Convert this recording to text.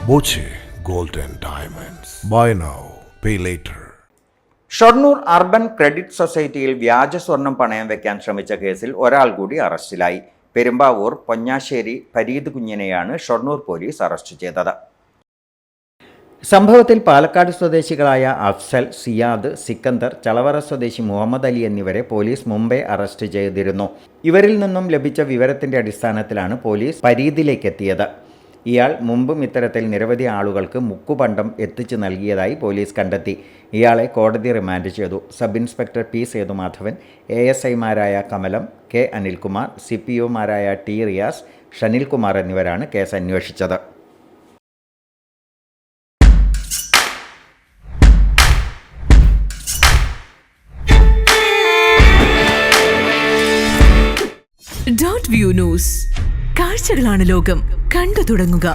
Boche Gold and Diamonds. Buy now, pay later. Shoranur urban credit സൊസൈറ്റിയിൽ വ്യാജ സ്വർണം പണയം വെക്കാൻ ശ്രമിച്ച കേസിൽ ഒരാൾ കൂടി അറസ്റ്റിലായി. പെരുമ്പാവൂർ പൊന്നാശ്ശേരി ഫരീദ് കുഞ്ഞിനെയാണ് ഷൊർണൂർ പോലീസ് അറസ്റ്റ് ചെയ്തത്. സംഭവത്തിൽ പാലക്കാട് സ്വദേശികളായ അഫ്സൽ, സിയാദ്, സിക്കന്ദർ, ചളവറ സ്വദേശി മുഹമ്മദ് അലി എന്നിവരെ പോലീസ് മുമ്പേ അറസ്റ്റ് ചെയ്തിരുന്നു. ഇവരിൽ നിന്നും ലഭിച്ച വിവരത്തിന്റെ അടിസ്ഥാനത്തിലാണ് പോലീസ് ഫരീദിലേക്ക് എത്തിയത്. ഇയാൾ മുമ്പും ഇത്തരത്തിൽ നിരവധി ആളുകൾക്ക് മുക്കുപണ്ടം എത്തിച്ചു നൽകിയതായി പോലീസ് കണ്ടെത്തി. ഇയാളെ കോടതി റിമാൻഡ് ചെയ്തു. സബ് ഇൻസ്പെക്ടർ പി സേതുമാധവൻ, ASIമാരായ കമലം, K അനിൽകുമാർ, CPOമാരായ T റിയാസ്, ഷനിൽകുമാർ എന്നിവരാണ് കേസ് അന്വേഷിച്ചത്. .view ന്യൂസ്, കാഴ്ചകളാണ് ലോകം, കണ്ടു തുടങ്ങുക.